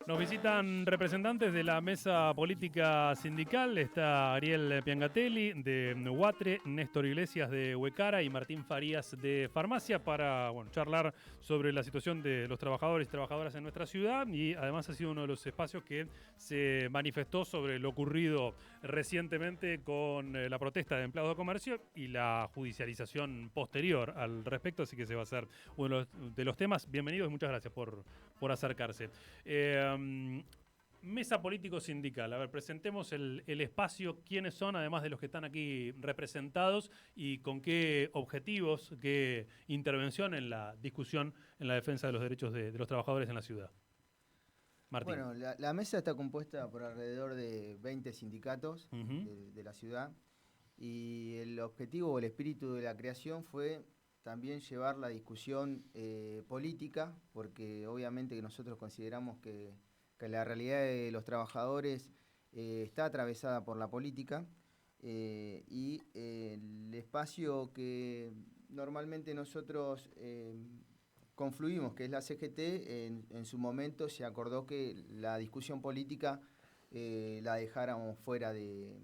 Nos visitan representantes de la mesa política sindical. Está Ariel Piangatelli de Huatre, Néstor Iglesias de Huecara y Martín Farías de Farmacia para charlar sobre la situación de los trabajadores y trabajadoras en nuestra ciudad, y además ha sido uno de los espacios que se manifestó sobre lo ocurrido recientemente con la protesta de empleados de comercio y la judicialización posterior al respecto, así que se va a ser uno de los temas. Bienvenidos y muchas gracias por acercarse. Mesa político-sindical. A ver, presentemos el espacio, quiénes son, además de los que están aquí representados, y con qué objetivos, qué intervención en la discusión en la defensa de los derechos de los trabajadores en la ciudad. Martín. Bueno, la mesa está compuesta por alrededor de 20 sindicatos de la ciudad, y el objetivo o el espíritu de la creación fue también llevar la discusión política, porque obviamente que nosotros consideramos que la realidad de los trabajadores está atravesada por la política, y el espacio que normalmente nosotros confluimos, que es la CGT, en su momento se acordó que la discusión política la dejáramos fuera de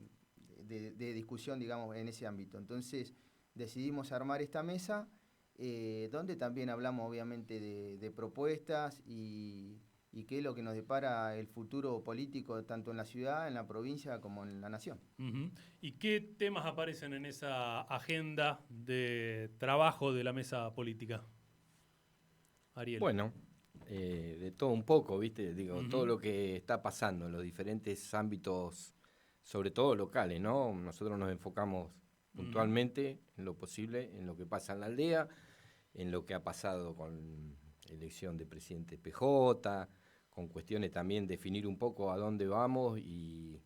discusión, digamos, en ese ámbito. Entonces decidimos armar esta mesa, donde también hablamos obviamente de propuestas y qué es lo que nos depara el futuro político, tanto en la ciudad, en la provincia, como en la nación. ¿Y qué temas aparecen en esa agenda de trabajo de la mesa política? Ariel. Bueno, de todo un poco, ¿viste? Digo, todo lo que está pasando en los diferentes ámbitos, sobre todo locales, ¿no? Nosotros nos enfocamos puntualmente en lo posible, en lo que pasa en la aldea, en lo que ha pasado con elección de presidente PJ, con cuestiones también definir un poco a dónde vamos y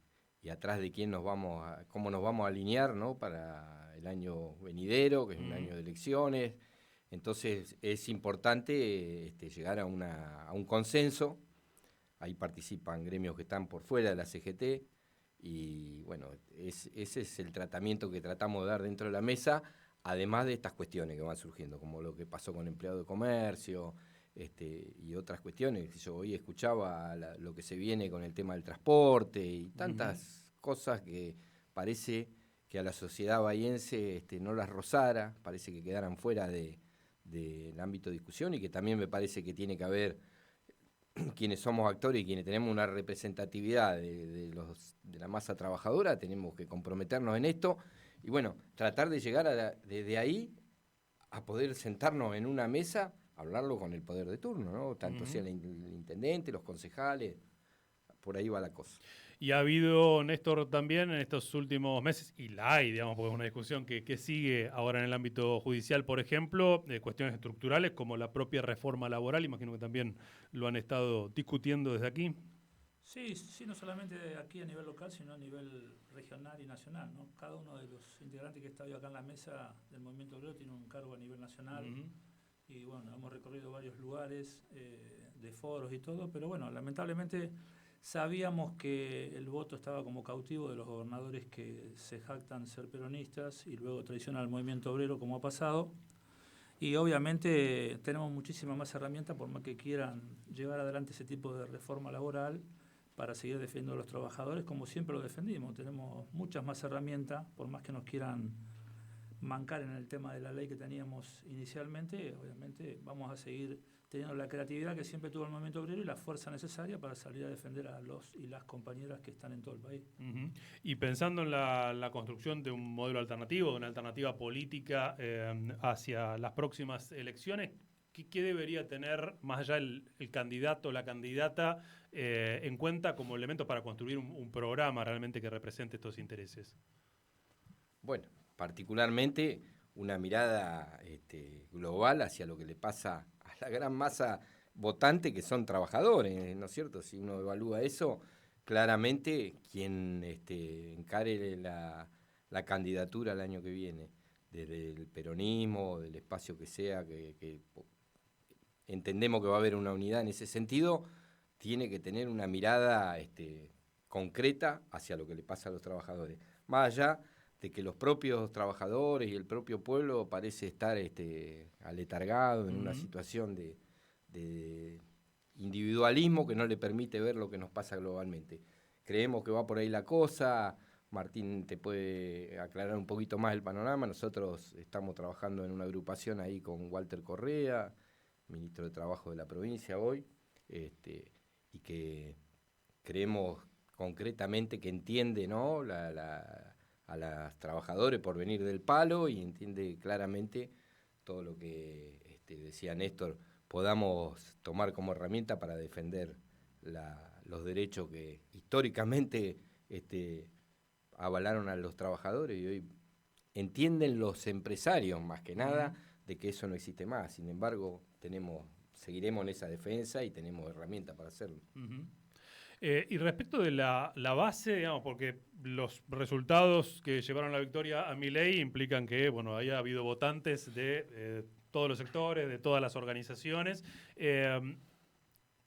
atrás de quién cómo nos vamos a alinear, ¿no? Para el año venidero, que es un año de elecciones. Entonces es importante llegar a un consenso. Ahí participan gremios que están por fuera de la CGT y bueno, ese es el tratamiento que tratamos de dar dentro de la mesa, además de estas cuestiones que van surgiendo, como lo que pasó con empleado de comercio y otras cuestiones. Yo hoy escuchaba lo que se viene con el tema del transporte y tantas cosas que parece que a la sociedad bahiense no las rozara, parece que quedaran fuera del ámbito de discusión, y que también me parece que tiene que haber quienes somos actores y quienes tenemos una representatividad de la masa trabajadora, tenemos que comprometernos en esto y bueno, tratar de llegar desde ahí a poder sentarnos en una mesa, hablarlo con el poder de turno, ¿no? Tanto sea el intendente, los concejales, por ahí va la cosa. Y ha habido, Néstor, también en estos últimos meses, y la hay, digamos, porque es una discusión que sigue ahora en el ámbito judicial, por ejemplo, cuestiones estructurales como la propia reforma laboral, imagino que también lo han estado discutiendo desde aquí. Sí, no solamente aquí a nivel local, sino a nivel regional y nacional, ¿no? Cada uno de los integrantes que está hoy acá en la mesa del Movimiento Obrero tiene un cargo a nivel nacional. Y bueno, hemos recorrido varios lugares de foros y todo, pero bueno, lamentablemente sabíamos que el voto estaba como cautivo de los gobernadores que se jactan ser peronistas y luego traicionan al movimiento obrero, como ha pasado. Y obviamente tenemos muchísimas más herramientas, por más que quieran llevar adelante ese tipo de reforma laboral, para seguir defendiendo a los trabajadores, como siempre lo defendimos. Tenemos muchas más herramientas, por más que nos quieran mancar en el tema de la ley que teníamos inicialmente. Obviamente vamos a seguir teniendo la creatividad que siempre tuvo el movimiento obrero y la fuerza necesaria para salir a defender a los y las compañeras que están en todo el país. Y pensando en la construcción de un modelo alternativo, de una alternativa política hacia las próximas elecciones, ¿qué debería tener más allá el candidato o la candidata en cuenta como elemento para construir un programa realmente que represente estos intereses? Bueno, particularmente una mirada global hacia lo que le pasa a la gran masa votante, que son trabajadores, ¿no es cierto? Si uno evalúa eso, claramente quien encare la candidatura el año que viene, desde el peronismo, del espacio que sea, que entendemos que va a haber una unidad en ese sentido, tiene que tener una mirada concreta hacia lo que le pasa a los trabajadores. Más allá de que los propios trabajadores y el propio pueblo parece estar aletargado en una situación de individual individualismo que no le permite ver lo que nos pasa globalmente. Creemos que va por ahí la cosa. Martín te puede aclarar un poquito más el panorama. Nosotros estamos trabajando en una agrupación ahí con Walter Correa, ministro de Trabajo de la provincia hoy, y que creemos concretamente que entiende, ¿no?, a los trabajadores por venir del palo, y entiende claramente todo lo que decía Néstor, podamos tomar como herramienta para defender los derechos que históricamente avalaron a los trabajadores, y hoy entienden los empresarios más que nada de que eso no existe más. Sin embargo, seguiremos en esa defensa y tenemos herramientas para hacerlo. Y respecto de la base, digamos, porque los resultados que llevaron la victoria a Milei implican que, bueno, haya habido votantes de todos los sectores, de todas las organizaciones.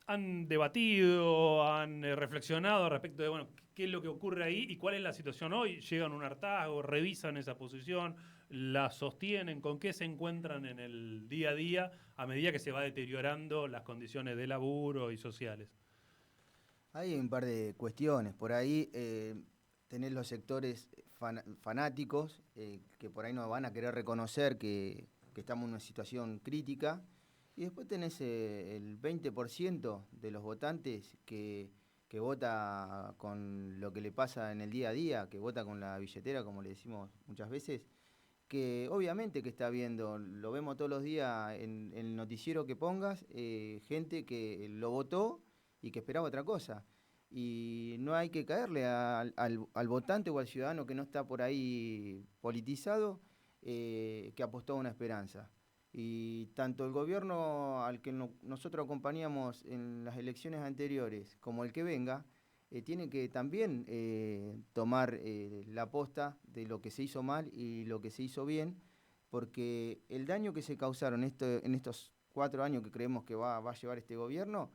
¿Han debatido, han reflexionado respecto de, bueno, qué es lo que ocurre ahí y cuál es la situación hoy? ¿Llegan a un hartazgo, revisan esa posición, la sostienen? ¿Con qué se encuentran en el día a día a medida que se va deteriorando las condiciones de laburo y sociales? Hay un par de cuestiones. Por ahí tenés los sectores fanáticos que por ahí no van a querer reconocer que estamos en una situación crítica. Y después tenés el 20% de los votantes que vota con lo que le pasa en el día a día, que vota con la billetera, como le decimos muchas veces, que obviamente que está viendo, lo vemos todos los días en el noticiero que pongas, gente que lo votó y que esperaba otra cosa. Y no hay que caerle al votante o al ciudadano que no está por ahí politizado, que apostó a una esperanza. Y tanto el gobierno al que nosotros acompañamos en las elecciones anteriores como el que venga, tiene que también tomar la posta de lo que se hizo mal y lo que se hizo bien, porque el daño que se causaron en estos 4 años que creemos que va a llevar este gobierno,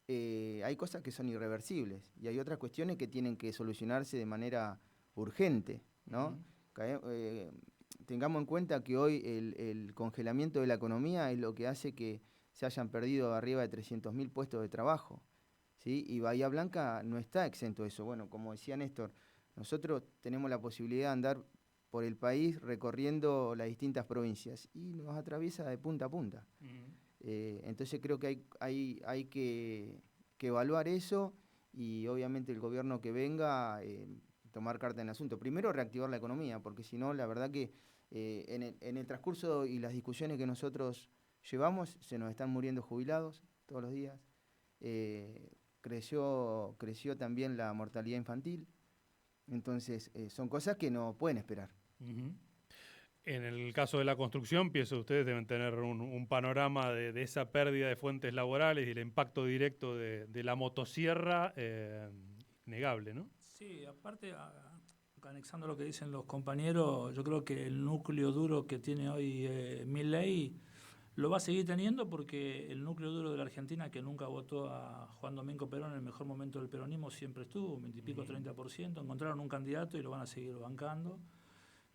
hay cosas que son irreversibles y hay otras cuestiones que tienen que solucionarse de manera urgente, ¿no? Tengamos en cuenta que hoy el congelamiento de la economía es lo que hace que se hayan perdido arriba de 300.000 puestos de trabajo, ¿sí? Y Bahía Blanca no está exento de eso. Bueno, como decía Néstor, nosotros tenemos la posibilidad de andar por el país recorriendo las distintas provincias y nos atraviesa de punta a punta. Entonces creo que hay que evaluar eso y obviamente el gobierno que venga tomar carta en el asunto. Primero reactivar la economía, porque si no, la verdad que en el transcurso y las discusiones que nosotros llevamos, se nos están muriendo jubilados todos los días. Creció también la mortalidad infantil. Entonces, son cosas que no pueden esperar. En el caso de la construcción, pienso que ustedes deben tener un panorama de esa pérdida de fuentes laborales y el impacto directo de la motosierra innegable, ¿no? Sí, aparte, anexando lo que dicen los compañeros, yo creo que el núcleo duro que tiene hoy Milei lo va a seguir teniendo, porque el núcleo duro de la Argentina, que nunca votó a Juan Domingo Perón en el mejor momento del peronismo, siempre estuvo, 20 y pico, 30%, encontraron un candidato y lo van a seguir bancando.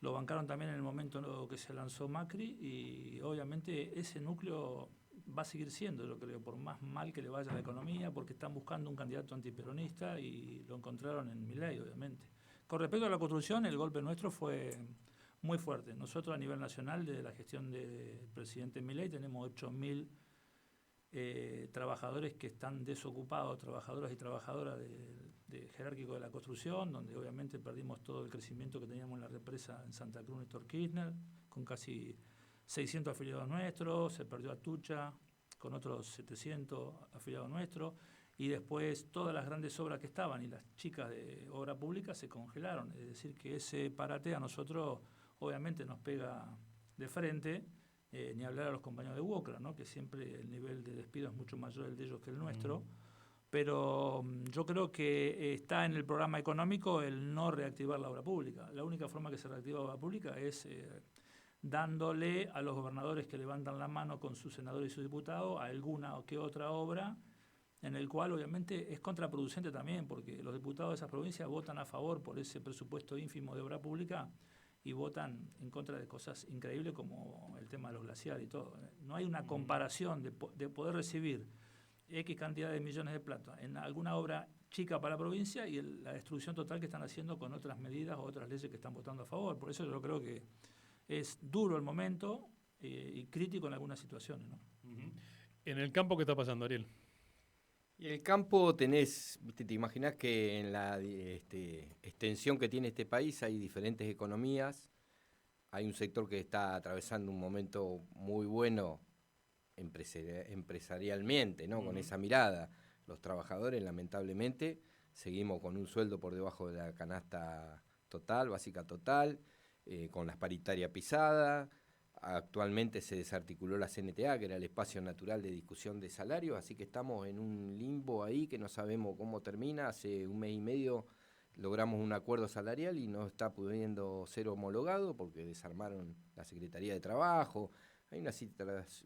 Lo bancaron también en el momento que se lanzó Macri y obviamente ese núcleo va a seguir siendo, yo creo, por más mal que le vaya a la economía, porque están buscando un candidato antiperonista y lo encontraron en Milei, obviamente. Con respecto a la construcción, el golpe nuestro fue muy fuerte. Nosotros a nivel nacional, desde la gestión del presidente Milei, tenemos 8.000 trabajadores que están desocupados, trabajadoras y trabajadoras de jerárquico de la construcción, donde obviamente perdimos todo el crecimiento que teníamos en la represa en Santa Cruz, Néstor Kirchner, con casi 600 afiliados nuestros, se perdió Atucha con otros 700 afiliados nuestros, y después todas las grandes obras que estaban y las chicas de obra pública se congelaron. Es decir, que ese parate a nosotros obviamente nos pega de frente, ni hablar a los compañeros de UOCRA, ¿no? Que siempre el nivel de despido es mucho mayor el de ellos que el nuestro. Pero yo creo que está en el programa económico el no reactivar la obra pública. La única forma que se reactiva la obra pública es dándole a los gobernadores que levantan la mano con sus senadores y sus diputados a alguna o que otra obra, en el cual obviamente es contraproducente también, porque los diputados de esas provincias votan a favor por ese presupuesto ínfimo de obra pública y votan en contra de cosas increíbles como el tema de los glaciares y todo. No hay una comparación de poder recibir X cantidad de millones de plata en alguna obra chica para la provincia y la destrucción total que están haciendo con otras medidas o otras leyes que están votando a favor. Por eso yo creo que es duro el momento y crítico en algunas situaciones, ¿no? En el campo, ¿qué está pasando, Ariel? Y en el campo tenés, ¿viste? Te imaginás que en la extensión que tiene este país hay diferentes economías. Hay un sector que está atravesando un momento muy bueno empresarialmente, ¿no? Con esa mirada. Los trabajadores, lamentablemente, seguimos con un sueldo por debajo de la canasta total, básica total, con las paritarias pisadas. Actualmente se desarticuló la CNTA, que era el espacio natural de discusión de salarios, así que estamos en un limbo ahí que no sabemos cómo termina. Hace un mes y medio logramos un acuerdo salarial y no está pudiendo ser homologado porque desarmaron la Secretaría de Trabajo. Hay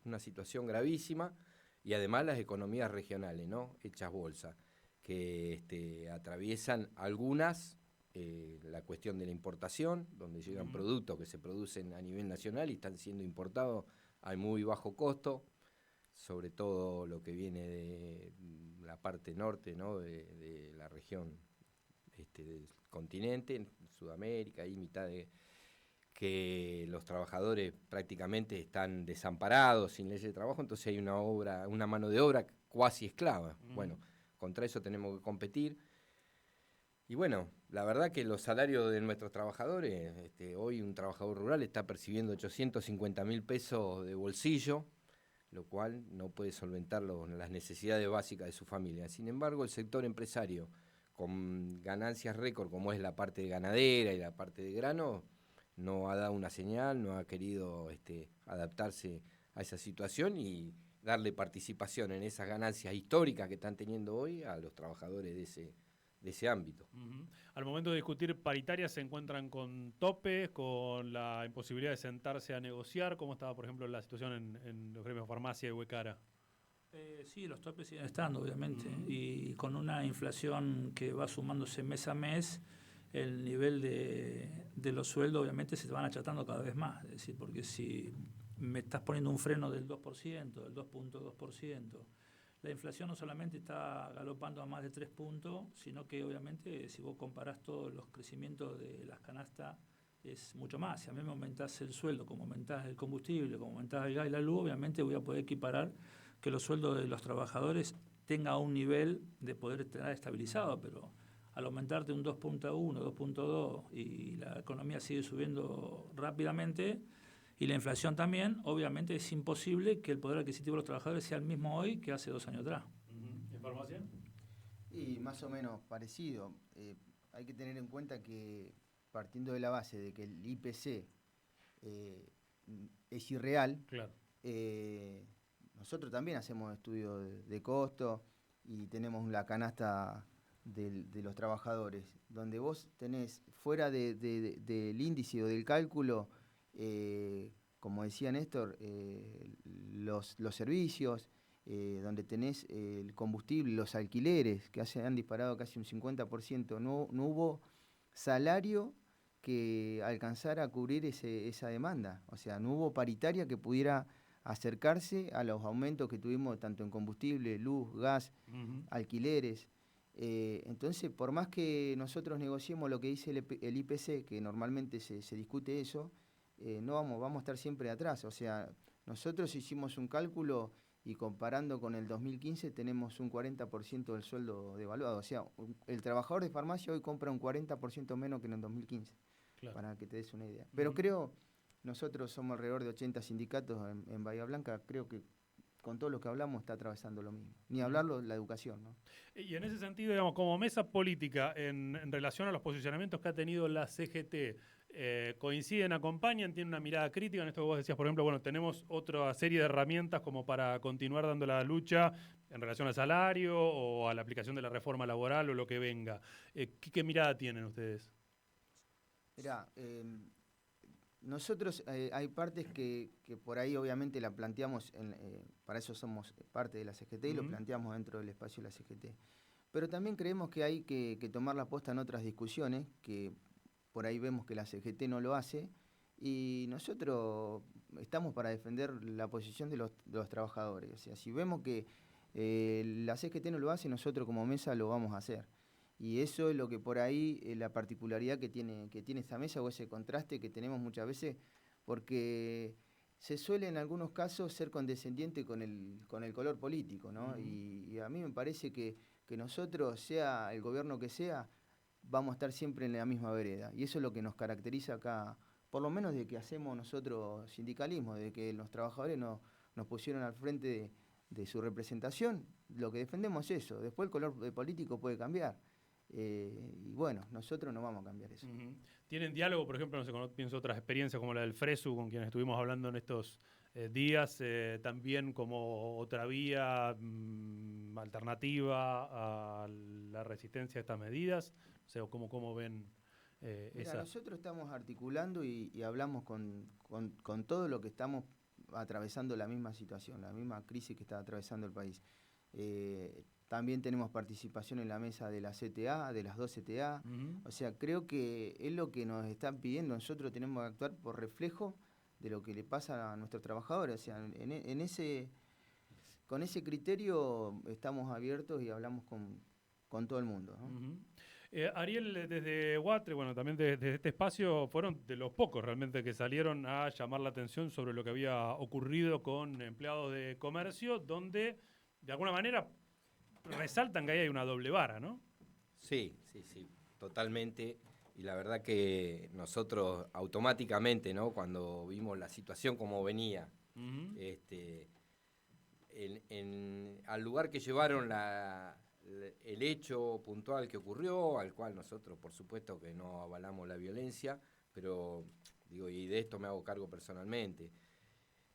una situación gravísima y además las economías regionales, ¿no? Hechas bolsa, que atraviesan algunas la cuestión de la importación, donde llegan productos que se producen a nivel nacional y están siendo importados a muy bajo costo, sobre todo lo que viene de la parte norte, ¿no? de la región del continente, Sudamérica, y mitad de que los trabajadores prácticamente están desamparados, sin leyes de trabajo, entonces hay una mano de obra cuasi esclava. Bueno, contra eso tenemos que competir. Y bueno, la verdad que los salarios de nuestros trabajadores, hoy un trabajador rural está percibiendo 850.000 pesos de bolsillo, lo cual no puede solventar las necesidades básicas de su familia. Sin embargo, el sector empresario, con ganancias récord, como es la parte de ganadera y la parte de grano, no ha dado una señal, no ha querido adaptarse a esa situación y darle participación en esas ganancias históricas que están teniendo hoy a los trabajadores de ese ámbito. Al momento de discutir paritarias, ¿se encuentran con topes, con la imposibilidad de sentarse a negociar? ¿Cómo estaba, por ejemplo, la situación en los gremios Farmacia y Huecara? Sí, los topes siguen estando, obviamente, y con una inflación que va sumándose mes a mes, el nivel de los sueldos obviamente se van achatando cada vez más. Es decir, porque si me estás poniendo un freno del 2%, del 2.2%, la inflación no solamente está galopando a más de 3 puntos, sino que obviamente si vos comparás todos los crecimientos de las canastas es mucho más. Si a mí me aumentás el sueldo, como aumentás el combustible, como aumentás el gas y la luz, obviamente voy a poder equiparar que los sueldos de los trabajadores tengan un nivel de poder estar estabilizado, pero al aumentarte un 2.1, 2.2 y la economía sigue subiendo rápidamente y la inflación también, obviamente es imposible que el poder adquisitivo de los trabajadores sea el mismo hoy que hace 2 años atrás. ¿En Farmacia? Y más o menos parecido. Hay que tener en cuenta que partiendo de la base de que el IPC es irreal, claro. Nosotros también hacemos estudios de costo y tenemos la canasta de los trabajadores, donde vos tenés fuera del índice o del cálculo, como decía Néstor, los servicios, donde tenés el combustible, los alquileres, que han disparado casi un 50%. No hubo salario que alcanzara a cubrir esa demanda. O sea, no hubo paritaria que pudiera acercarse a los aumentos que tuvimos tanto en combustible, luz, gas, alquileres. Entonces, por más que nosotros negociemos lo que dice el IPC, que normalmente se discute eso, no vamos a estar siempre atrás. O sea, nosotros hicimos un cálculo y comparando con el 2015 tenemos un 40% del sueldo devaluado. O sea, el trabajador de farmacia hoy compra un 40% menos que en el 2015, claro, para que te des una idea. Pero creo, nosotros somos alrededor de 80 sindicatos en Bahía Blanca, creo que con todo lo que hablamos está atravesando lo mismo. Ni hablarlo la educación, ¿no? Y en ese sentido, digamos, como mesa política, en relación a los posicionamientos que ha tenido la CGT, ¿coinciden, acompañan, tienen una mirada crítica en esto que vos decías? Por ejemplo, bueno, tenemos otra serie de herramientas como para continuar dando la lucha en relación al salario o a la aplicación de la reforma laboral o lo que venga. ¿Qué mirada tienen ustedes? Mirá, nosotros hay partes que por ahí obviamente la planteamos, para eso somos parte de la CGT y lo planteamos dentro del espacio de la CGT. Pero también creemos que hay que tomar la posta en otras discusiones, que por ahí vemos que la CGT no lo hace, y nosotros estamos para defender la posición de los trabajadores. O sea, si vemos que La CGT no lo hace, nosotros como mesa lo vamos a hacer. Y eso es lo que por ahí, la particularidad que tiene esta mesa, o ese contraste que tenemos muchas veces, porque se suele en algunos casos ser condescendiente con el color político, ¿no? Y a mí me parece que nosotros, sea el gobierno que sea, vamos a estar siempre en la misma vereda. Y eso es lo que nos caracteriza acá, por lo menos de que hacemos nosotros sindicalismo, de que los trabajadores nos pusieron al frente de su representación. Lo que defendemos es eso. Después el color político puede cambiar. Y bueno, nosotros no vamos a cambiar eso. ¿Tienen diálogo, por ejemplo, no sé, pienso otras experiencias como la del Fresu, con quienes estuvimos hablando en estos días, también como otra vía alternativa a la resistencia a estas medidas? O sea, ¿cómo ven Mira, esa? nosotros estamos articulando y hablamos con todo lo que estamos atravesando la misma situación, la misma crisis que está atravesando el país. También tenemos participación en la mesa de la CTA, de las dos CTA. O sea, creo que es lo que nos están pidiendo. Nosotros tenemos que actuar por reflejo de lo que le pasa a nuestros trabajadores. O sea, con ese criterio estamos abiertos y hablamos con todo el mundo, ¿no? Ariel, desde Huatre, bueno, también desde este espacio, fueron de los pocos realmente que salieron a llamar la atención sobre lo que había ocurrido con empleados de comercio, donde de alguna manera resaltan que ahí hay una doble vara, ¿no? Sí, totalmente. Y la verdad que nosotros automáticamente, ¿no? Cuando vimos la situación como venía, al lugar que llevaron el hecho puntual que ocurrió, al cual nosotros, por supuesto, que no avalamos la violencia, pero digo, y de esto me hago cargo personalmente.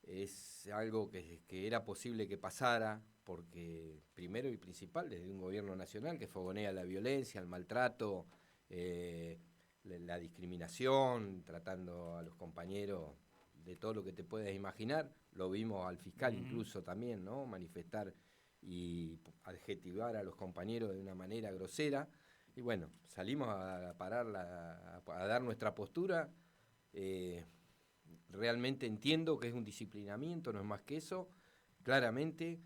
Es algo que era posible que pasara, porque primero y principal, desde un gobierno nacional que fogonea la violencia, el maltrato, la discriminación, tratando a los compañeros de todo lo que te puedas imaginar. Lo vimos al fiscal incluso también, ¿no? Manifestar y adjetivar a los compañeros de una manera grosera. Y bueno, salimos a dar nuestra postura. Realmente entiendo que es un disciplinamiento, no es más que eso. Claramente,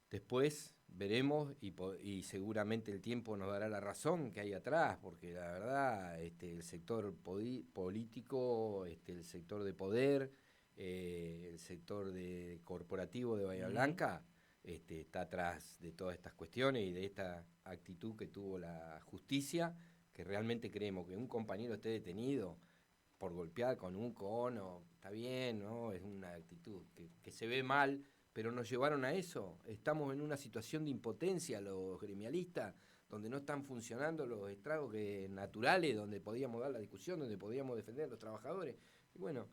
después veremos y seguramente el tiempo nos dará la razón que hay atrás, porque la verdad el sector político, el sector de poder, el sector corporativo de Bahía Blanca está atrás de todas estas cuestiones y de esta actitud que tuvo la justicia, que realmente creemos que un compañero esté detenido por golpear con un cono, está bien, ¿no? Es una actitud que se ve mal, pero nos llevaron a eso. Estamos en una situación de impotencia los gremialistas, donde no están funcionando los estragos naturales, donde podíamos dar la discusión, donde podíamos defender a los trabajadores. Y bueno,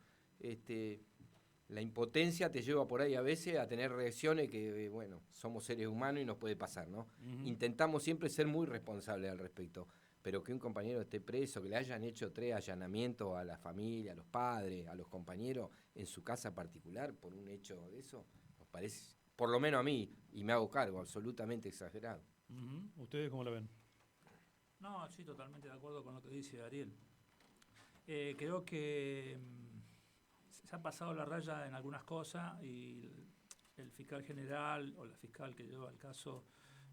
la impotencia te lleva por ahí a veces a tener reacciones que, bueno, somos seres humanos y nos puede pasar, ¿no? Intentamos siempre ser muy responsables al respecto. Pero que un compañero esté preso, que le hayan hecho 3 allanamientos a la familia, a los padres, a los compañeros en su casa particular por un hecho de eso, nos parece, por lo menos a mí, y me hago cargo, absolutamente exagerado. ¿Ustedes cómo lo ven? No, sí, totalmente de acuerdo con lo que dice Ariel. Creo que se ha pasado la raya en algunas cosas y el fiscal general o la fiscal que lleva el caso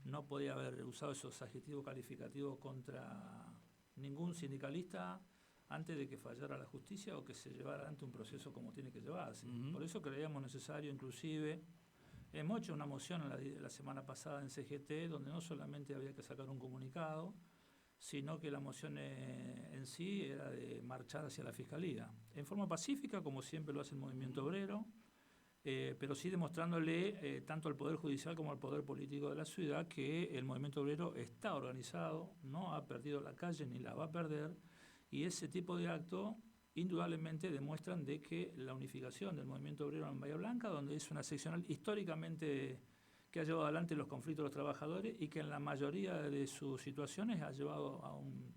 no podía haber usado esos adjetivos calificativos contra ningún sindicalista antes de que fallara la justicia o que se llevara adelante un proceso como tiene que llevarse. Por eso creíamos necesario, inclusive, hemos hecho una moción la semana pasada en CGT, donde no solamente había que sacar un comunicado, sino que la moción en sí era de marchar hacia la Fiscalía. En forma pacífica, como siempre lo hace el movimiento obrero, pero sí demostrándole tanto al Poder Judicial como al Poder Político de la ciudad que el movimiento obrero está organizado, no ha perdido la calle ni la va a perder, y ese tipo de actos indudablemente demuestran de que la unificación del movimiento obrero en Bahía Blanca, donde es una seccional históricamente que ha llevado adelante los conflictos de los trabajadores y que en la mayoría de sus situaciones ha llevado a un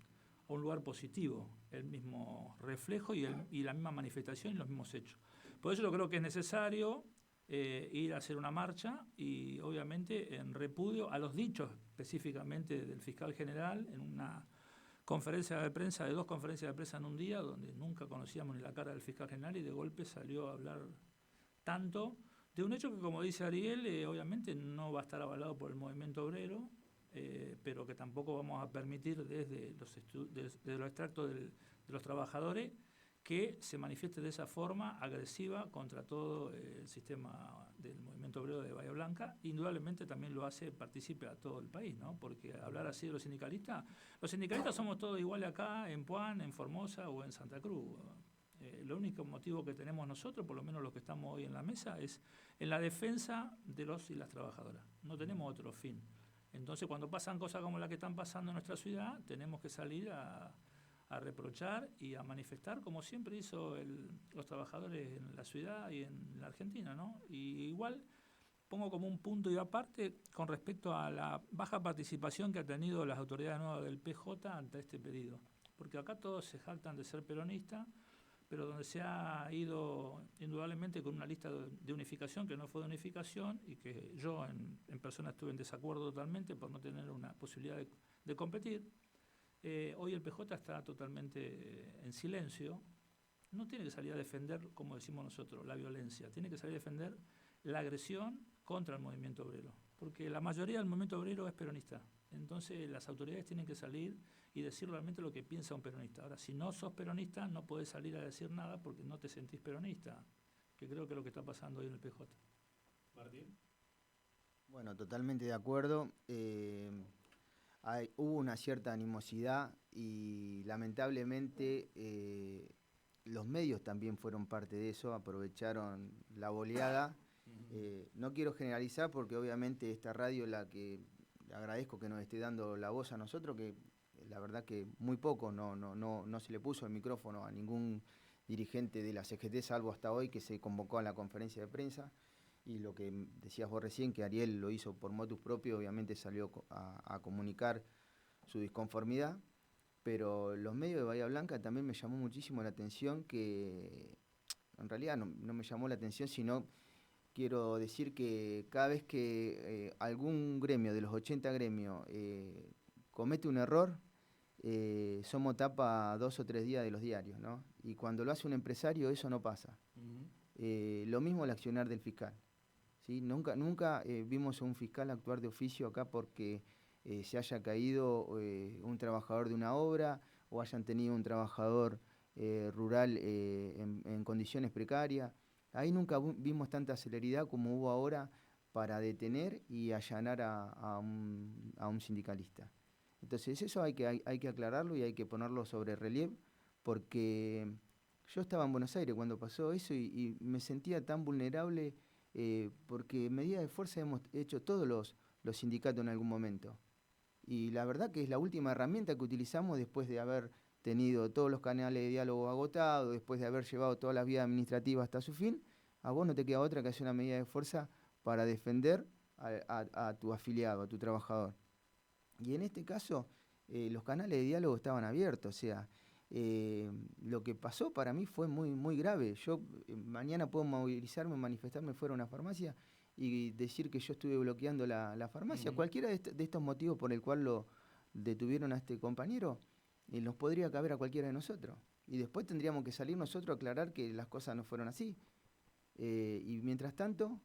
lugar positivo, el mismo reflejo y la misma manifestación y los mismos hechos. Por eso yo creo que es necesario ir a hacer una marcha y obviamente en repudio a los dichos específicamente del fiscal general en una conferencia de prensa, de 2 conferencias de prensa en un día, donde nunca conocíamos ni la cara del fiscal general y de golpe salió a hablar tanto De un hecho que, como dice Ariel, obviamente no va a estar avalado por el movimiento obrero, pero que tampoco vamos a permitir desde los extractos de los trabajadores que se manifieste de esa forma agresiva contra todo el sistema del movimiento obrero de Bahía Blanca. Indudablemente también lo hace partícipe a todo el país, ¿no? Porque hablar así de los sindicalistas somos todos iguales acá en Puan, en Formosa o en Santa Cruz. Lo único motivo que tenemos nosotros, por lo menos los que estamos hoy en la mesa, es en la defensa de los y las trabajadoras. No tenemos otro fin. Entonces, cuando pasan cosas como las que están pasando en nuestra ciudad, tenemos que salir a reprochar y a manifestar, como siempre hizo los trabajadores en la ciudad y en la Argentina, ¿no? Y igual pongo como un punto y aparte con respecto a la baja participación que ha tenido las autoridades nuevas del PJ ante este pedido. Porque acá todos se jactan de ser peronistas, pero donde se ha ido indudablemente con una lista de unificación que no fue de unificación y que yo en persona estuve en desacuerdo totalmente por no tener una posibilidad de competir. Hoy el PJ está totalmente en silencio. No tiene que salir a defender, como decimos nosotros, la violencia. Tiene que salir a defender la agresión contra el movimiento obrero. Porque la mayoría del movimiento obrero es peronista. Entonces las autoridades tienen que salir y decir realmente lo que piensa un peronista. Ahora, si no sos peronista, no podés salir a decir nada porque no te sentís peronista. Que creo que es lo que está pasando hoy en el PJ. Martín. Bueno, totalmente de acuerdo. Hubo una cierta animosidad y lamentablemente los medios también fueron parte de eso, aprovecharon la boleada. No quiero generalizar porque obviamente esta radio, la que agradezco que nos esté dando la voz a nosotros, que la verdad que muy poco, no se le puso el micrófono a ningún dirigente de la CGT, salvo hasta hoy que se convocó a la conferencia de prensa. Y lo que decías vos recién, que Ariel lo hizo por motus propio, obviamente salió a comunicar su disconformidad, pero los medios de Bahía Blanca también me llamó muchísimo la atención, que en realidad no me llamó la atención, sino quiero decir que cada vez que algún gremio de los 80 gremios comete un error, somos tapa 2 o 3 días de los diarios, ¿no? Y cuando lo hace un empresario eso no pasa. Lo mismo el accionar del fiscal. ¿Sí? Nunca vimos a un fiscal actuar de oficio acá porque se haya caído un trabajador de una obra o hayan tenido un trabajador rural en condiciones precarias. Ahí nunca vimos tanta celeridad como hubo ahora para detener y allanar a un sindicalista. Entonces eso hay que aclararlo y hay que ponerlo sobre relieve, porque yo estaba en Buenos Aires cuando pasó eso y me sentía tan vulnerable porque medidas de fuerza hemos hecho todos los sindicatos en algún momento. Y la verdad que es la última herramienta que utilizamos después de haber tenido todos los canales de diálogo agotados, después de haber llevado todas las vías administrativas hasta su fin. A vos no te queda otra que hacer una medida de fuerza para defender a tu afiliado, a tu trabajador. Y en este caso, los canales de diálogo estaban abiertos, o sea, lo que pasó para mí fue muy, muy grave. Yo mañana puedo movilizarme, manifestarme fuera a una farmacia y decir que yo estuve bloqueando la farmacia. Cualquiera de estos motivos por el cual lo detuvieron a este compañero, nos podría caber a cualquiera de nosotros. Y después tendríamos que salir nosotros a aclarar que las cosas no fueron así. Y mientras tanto,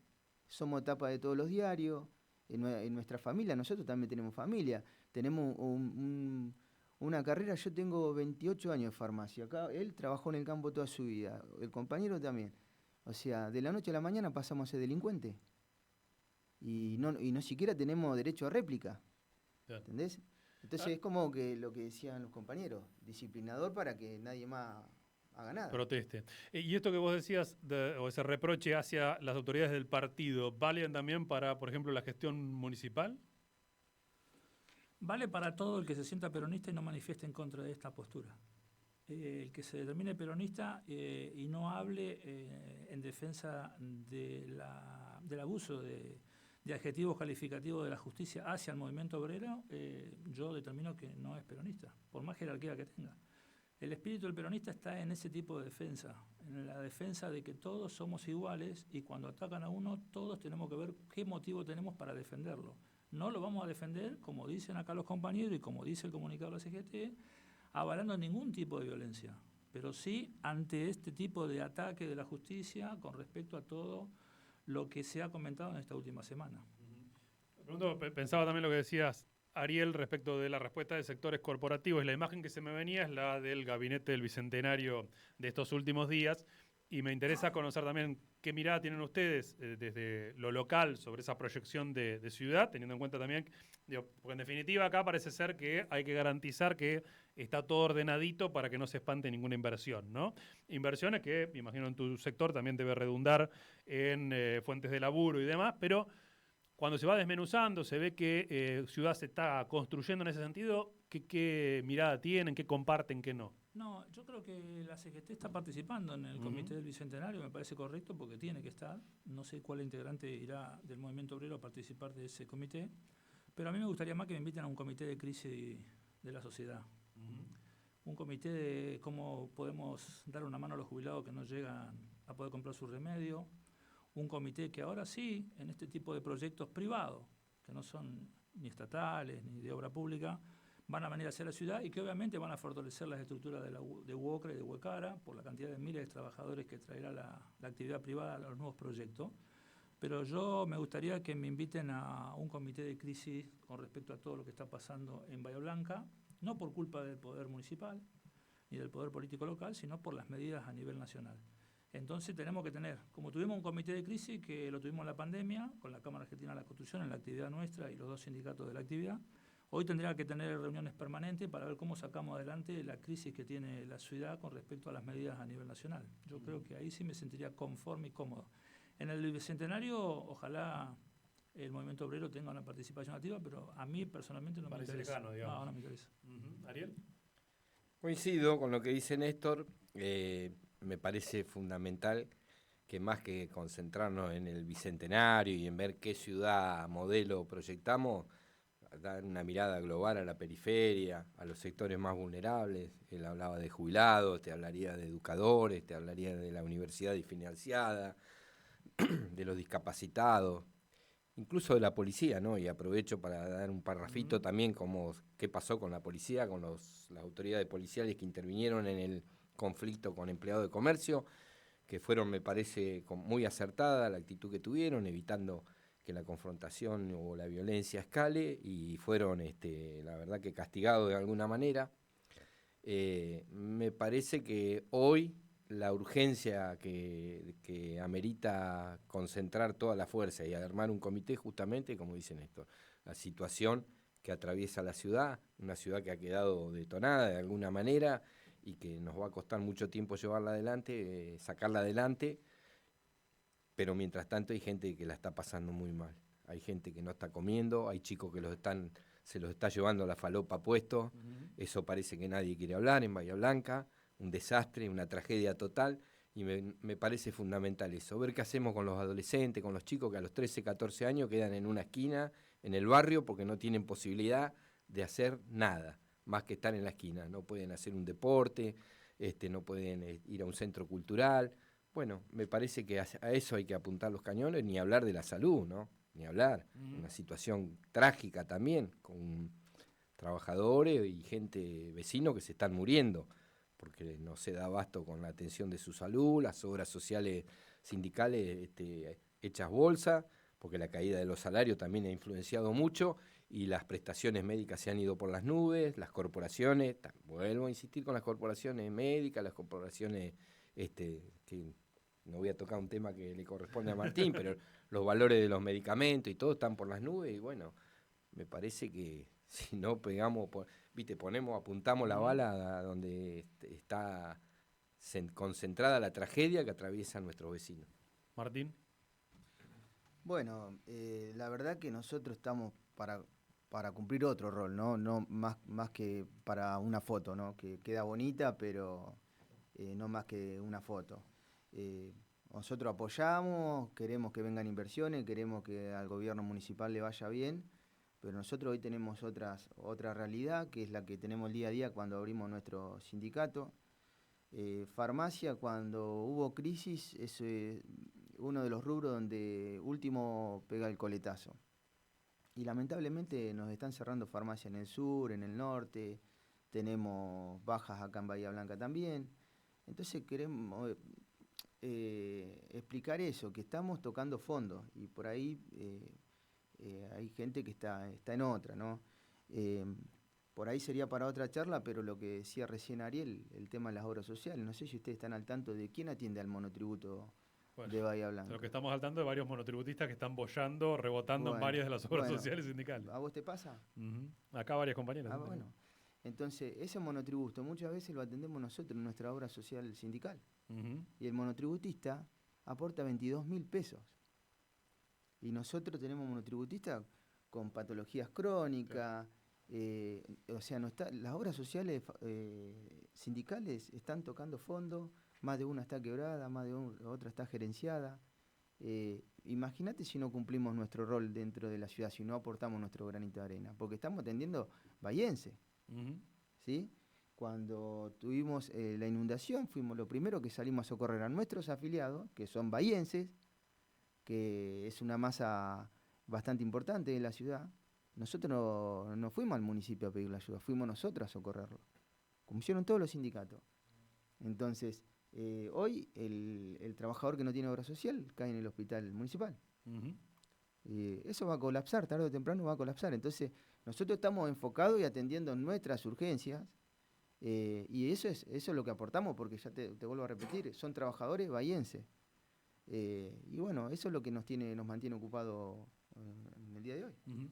somos tapa de todos los diarios. En nuestra familia, nosotros también tenemos familia. Tenemos una carrera, yo tengo 28 años de farmacia. Acá él trabajó en el campo toda su vida, el compañero también. O sea, de la noche a la mañana pasamos a ser delincuentes. Y no siquiera tenemos derecho a réplica. Claro. ¿Entendés? Entonces es como que lo que decían los compañeros, disciplinador para que nadie más haga nada. Proteste. Y esto que vos decías, o ese reproche hacia las autoridades del partido, ¿valen también para, por ejemplo, la gestión municipal? Vale para todo el que se sienta peronista y no manifieste en contra de esta postura. El que se determine peronista y no hable en defensa del abuso de adjetivos calificativos de la justicia hacia el movimiento obrero, yo determino que no es peronista, por más jerarquía que tenga. El espíritu del peronista está en ese tipo de defensa, en la defensa de que todos somos iguales y cuando atacan a uno, todos tenemos que ver qué motivo tenemos para defenderlo. No lo vamos a defender, como dicen acá los compañeros y como dice el comunicado de la CGT, avalando ningún tipo de violencia, pero sí ante este tipo de ataque de la justicia con respecto a todo lo que se ha comentado en esta última semana. Pensaba también lo que decías, Ariel, respecto de la respuesta de sectores corporativos. La imagen que se me venía es la del gabinete del Bicentenario de estos últimos días. Y me interesa conocer también qué mirada tienen ustedes desde lo local sobre esa proyección de ciudad, teniendo en cuenta también, porque en definitiva acá parece ser que hay que garantizar que está todo ordenadito para que no se espante ninguna inversión, ¿no? Inversiones que, me imagino, en tu sector también debe redundar en fuentes de laburo y demás, pero cuando se va desmenuzando, se ve que ciudad se está construyendo en ese sentido. ¿Qué mirada tienen? ¿Qué comparten? ¿Qué no? No, yo creo que la CGT está participando en el Comité del Bicentenario, me parece correcto porque tiene que estar. No sé cuál integrante irá del movimiento obrero a participar de ese comité, pero a mí me gustaría más que me inviten a un comité de crisis de la sociedad. Un comité de cómo podemos dar una mano a los jubilados que no llegan a poder comprar su remedio. Un comité que ahora sí, en este tipo de proyectos privados, que no son ni estatales ni de obra pública, van a venir hacia la ciudad y que obviamente van a fortalecer las estructuras de UOCRA y de Huecara por la cantidad de miles de trabajadores que traerá la actividad privada a los nuevos proyectos. Pero yo me gustaría que me inviten a un comité de crisis con respecto a todo lo que está pasando en Bahía Blanca, no por culpa del poder municipal ni del poder político local, sino por las medidas a nivel nacional. Entonces tenemos que tener, como tuvimos un comité de crisis que lo tuvimos en la pandemia, con la Cámara Argentina de la Construcción en la actividad nuestra y los dos sindicatos de la actividad, hoy tendría que tener reuniones permanentes para ver cómo sacamos adelante la crisis que tiene la ciudad con respecto a las medidas a nivel nacional. Yo creo que ahí sí me sentiría conforme y cómodo. En el Bicentenario, ojalá el movimiento obrero tenga una participación activa, pero a mí personalmente no me interesa. Lejano, digamos. No me interesa. ¿Ariel? Coincido con lo que dice Néstor. Me parece fundamental que más que concentrarnos en el Bicentenario y en ver qué ciudad modelo proyectamos, dar una mirada global a la periferia, a los sectores más vulnerables. Él hablaba de jubilados, te hablaría de educadores, te hablaría de la universidad financiada, de los discapacitados, incluso de la policía, ¿no? Y aprovecho para dar un parrafito también como qué pasó con la policía, con las autoridades policiales que intervinieron en el conflicto con empleados de comercio, que fueron, me parece, muy acertada la actitud que tuvieron, evitando que la confrontación o la violencia escale, y fueron, la verdad, que castigados de alguna manera. Me parece que hoy la urgencia que amerita concentrar toda la fuerza y armar un comité, justamente, como dice Néstor, la situación que atraviesa la ciudad, una ciudad que ha quedado detonada de alguna manera y que nos va a costar mucho tiempo llevarla adelante, sacarla adelante, pero mientras tanto hay gente que la está pasando muy mal. Hay gente que no está comiendo, hay chicos que se los está llevando la falopa puesto. Eso parece que nadie quiere hablar en Bahía Blanca. Un desastre, una tragedia total, y me parece fundamental eso, ver qué hacemos con los adolescentes, con los chicos que a los 13, 14 años quedan en una esquina, en el barrio, porque no tienen posibilidad de hacer nada, más que estar en la esquina. No pueden hacer un deporte, no pueden ir a un centro cultural. Bueno, me parece que a eso hay que apuntar los cañones, ni hablar de la salud, ¿no? Ni hablar. Una situación trágica también, con trabajadores y gente, vecinos que se están muriendo, porque no se da abasto con la atención de su salud, las obras sociales sindicales hechas bolsa, porque la caída de los salarios también ha influenciado mucho, y las prestaciones médicas se han ido por las nubes, las corporaciones, vuelvo a insistir con las corporaciones médicas, las corporaciones, que no voy a tocar un tema que le corresponde a Martín, pero los valores de los medicamentos y todo están por las nubes, y bueno, me parece que si no pegamos, apuntamos la bala a donde está concentrada la tragedia que atraviesan nuestros vecinos. Martín. Bueno, la verdad que nosotros estamos para cumplir otro rol, no más que para una foto, ¿no? Que queda bonita, pero no más que una foto. Nosotros apoyamos, queremos que vengan inversiones, queremos que al gobierno municipal le vaya bien, pero nosotros hoy tenemos otra realidad, que es la que tenemos día a día cuando abrimos nuestro sindicato. Farmacia, cuando hubo crisis, es uno de los rubros donde último pega el coletazo. Y lamentablemente nos están cerrando farmacia en el sur, en el norte, tenemos bajas acá en Bahía Blanca también. Entonces explicar eso, que estamos tocando fondo y por ahí hay gente que está en otra, ¿no? Por ahí sería para otra charla, pero lo que decía recién Ariel, el tema de las obras sociales, no sé si ustedes están al tanto de quién atiende al monotributo de Bahía Blanca. Lo que estamos al tanto de varios monotributistas que están boyando, rebotando en varias de las obras sociales sindicales. ¿A vos te pasa? Acá varias compañeras. Bueno. Entonces, ese monotributo muchas veces lo atendemos nosotros en nuestra obra social sindical. Y el monotributista aporta 22.000 pesos. Y nosotros tenemos monotributistas con patologías crónicas. O sea, las obras sociales sindicales están tocando fondo, más de una está quebrada, más de otra está gerenciada. Imagínate si no cumplimos nuestro rol dentro de la ciudad, si no aportamos nuestro granito de arena, porque estamos atendiendo bahiense. ¿Sí? Cuando tuvimos la inundación, fuimos lo primero que salimos a socorrer a nuestros afiliados, que son bahienses, que es una masa bastante importante en la ciudad. Nosotros no fuimos al municipio a pedir la ayuda, fuimos nosotros a socorrerlo, como hicieron todos los sindicatos. Entonces, hoy el trabajador que no tiene obra social cae en el hospital municipal. Eso va a colapsar, tarde o temprano va a colapsar. Entonces, nosotros estamos enfocados y atendiendo nuestras urgencias, y eso es lo que aportamos, porque ya te vuelvo a repetir, son trabajadores bahienses. Y bueno, eso es lo que nos mantiene ocupados en el día de hoy.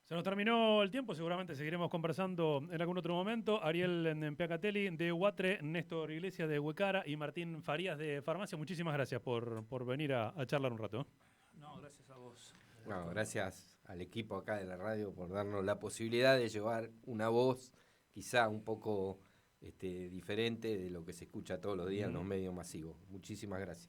Se nos terminó el tiempo, seguramente seguiremos conversando en algún otro momento. Ariel Piancatelli de Huatre, Néstor Iglesias de Huecara y Martín Farías de Farmacia, muchísimas gracias por venir a charlar un rato. No, gracias a vos. No, gracias al equipo acá de la radio por darnos la posibilidad de llevar una voz quizá un poco diferente de lo que se escucha todos los días en los medios masivos. Muchísimas gracias.